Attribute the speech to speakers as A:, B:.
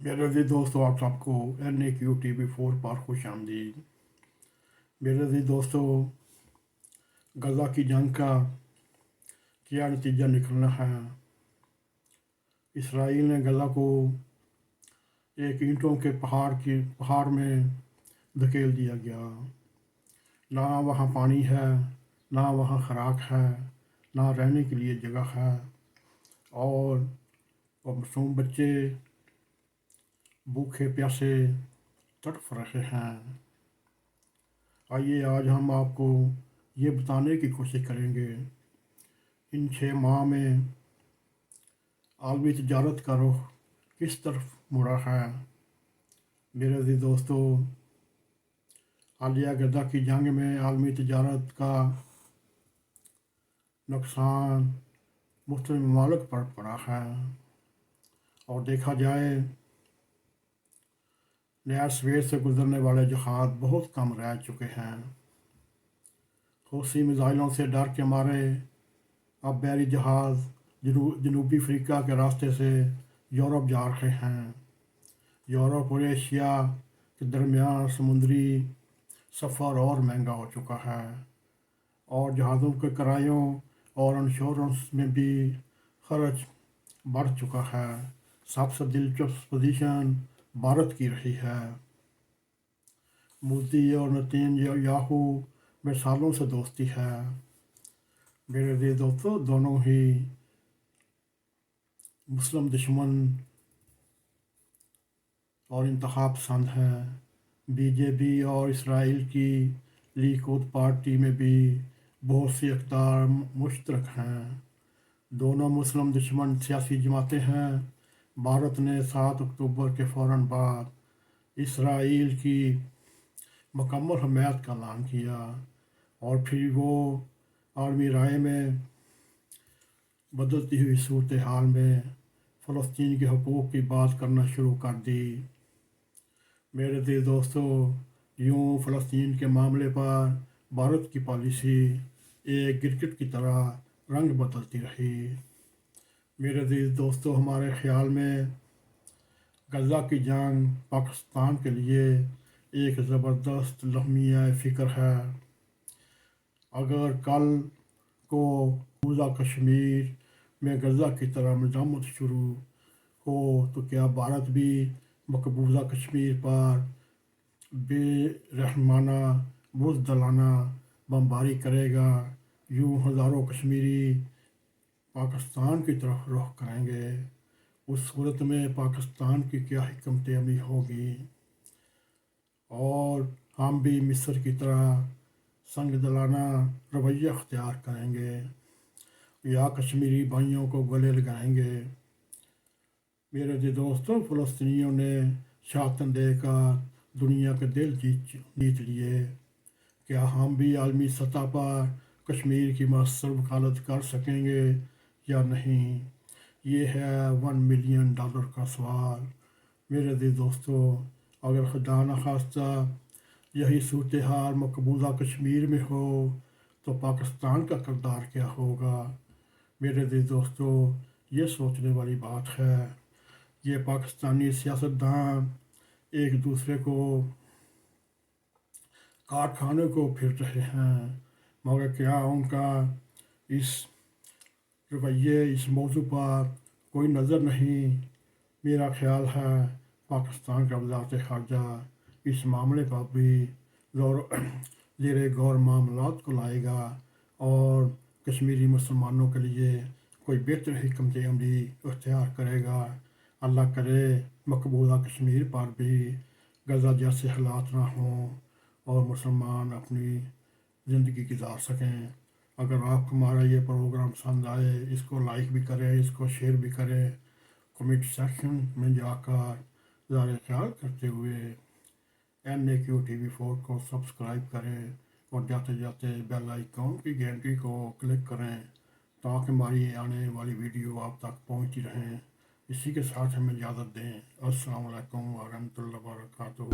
A: मेरे अजीज दोस्तों, आप सबको NAQ TV4 पर खुश आमदीद। मेरे अजीज दोस्तों, गज़ा की जंग का क्या नतीजा निकलना है। इसराइल ने गज़ा को एक ईंटों के पहाड़ में धकेल दिया गया। ना वहाँ पानी है, ना वहाँ खुराक है, ना रहने के लिए जगह है, और मासूम बच्चे भूखे प्यासे तड़प रहे हैं। आइए आज हम आपको ये बताने की कोशिश करेंगे इन 6 माह में आलमी तजारत का रुख किस तरफ मुड़ा है। मेरे अजीज दोस्तों, हालिया गज़ा की जंग में आलमी तजारत का नुकसान मुख्तलिफ ममालिक पर पड़ा है, और देखा जाए नया स्वेत से गुजरने वाले जहाज़ बहुत कम रह चुके हैं। हौसी मिज़ाइलों से डर के मारे अब बहरी जहाज़ जनूबी अफ्रीका के रास्ते से यूरोप जा रहे हैं। यूरोप और एशिया के दरमियान समुद्री सफ़र और महंगा हो चुका है, और जहाज़ों के किरायों और इंश्योरेंस में भी खर्च बढ़ चुका है। सबसे दिलचस्प पोजीशन भारत की रही है। मोदी और नेतन्याहू में सालों से दोस्ती है। मेरे दोस्तों, दोनों ही मुस्लिम दुश्मन और इंतहा पसंद हैं। बीजेपी और इसराइल की लिकुद पार्टी में भी बहुत सी अक़दार मुश्तरक हैं। दोनों मुस्लिम दुश्मन सियासी जमातें हैं। भारत ने 7 अक्टूबर के फ़ौरन बाद इसराइल की मुकम्मल हमायत का ऐलान किया, और फिर वो आलमी राय में बदलती हुई सूरत हाल में फ़लस्तीन के हकूक़ की बात करना शुरू कर दी। मेरे दिल दोस्तों, यूँ फ़लस्तीन के मामले पर भारत की पॉलिसी एक गिरगिट की तरह रंग बदलती रही। मेरे दिल दोस्तों, हमारे ख़्याल में गज़ा की जंग पाकिस्तान के लिए एक ज़बरदस्त लम्हा फ़िक्र है। अगर कल को मकबूजा कश्मीर में गज़ा की तरह मज़ामत शुरू हो तो क्या भारत भी मकबूजा कश्मीर पर बेरहमाना बुज़दिलाना बमबारी करेगा। यूँ हज़ारों कश्मीरी पाकिस्तान की तरफ रुख करेंगे। उस सूरत में पाकिस्तान की क्या हिकमत अमली होगी, और हम भी मिस्र की तरह संग दिलाना रवैया अख्तियार करेंगे या कश्मीरी भाइयों को गले लगाएंगे। मेरे दोस्तों, फ़लस्तीनियों ने शहादत देकर दुनिया के दिल जीत लिए। क्या हम भी आलमी सतह पर कश्मीर की मौसर वकालत कर सकेंगे या नहीं? ये है $1 मिलियन का सवाल। मेरे दोस्तों, अगर खुदा न खास्ता यही सूरत हाल मकबूजा कश्मीर में हो तो पाकिस्तान का किरदार क्या होगा? मेरे दोस्तों, ये सोचने वाली बात है। ये पाकिस्तानी सियासतदान एक दूसरे को कारखाने को फिर रहे हैं, मगर क्या उनका इस रवैये इस मौजू पर कोई नज़र नहीं? मेरा ख्याल है पाकिस्तान का वज़ारत ख़ारजा इस मामले पर भी ज़ेर गौर मामलात को लाएगा, और कश्मीरी मुसलमानों के लिए कोई बेहतर हिकमत अमली इख्तियार करेगा। अल्लाह करे मकबूजा कश्मीर पर भी गज़ा जैसे हालात ना हों और मुसलमान अपनी ज़िंदगी गुजार सकें। अगर आपको हमारा ये प्रोग्राम पसंद आए, इसको लाइक भी करें, इसको शेयर भी करें, कमेंट सेक्शन में जाकर ज़ाहिर ख्याल करते हुए NAQ TV4 को सब्सक्राइब करें, और जाते जाते बेल आइकॉन की घंटी को क्लिक करें ताकि हमारी आने वाली वीडियो आप तक पहुंचती रहें। इसी के साथ हमें इजाज़त दें। अस्सलाम वालेकुम व रहमतुल्लाहि व बरकातुहू।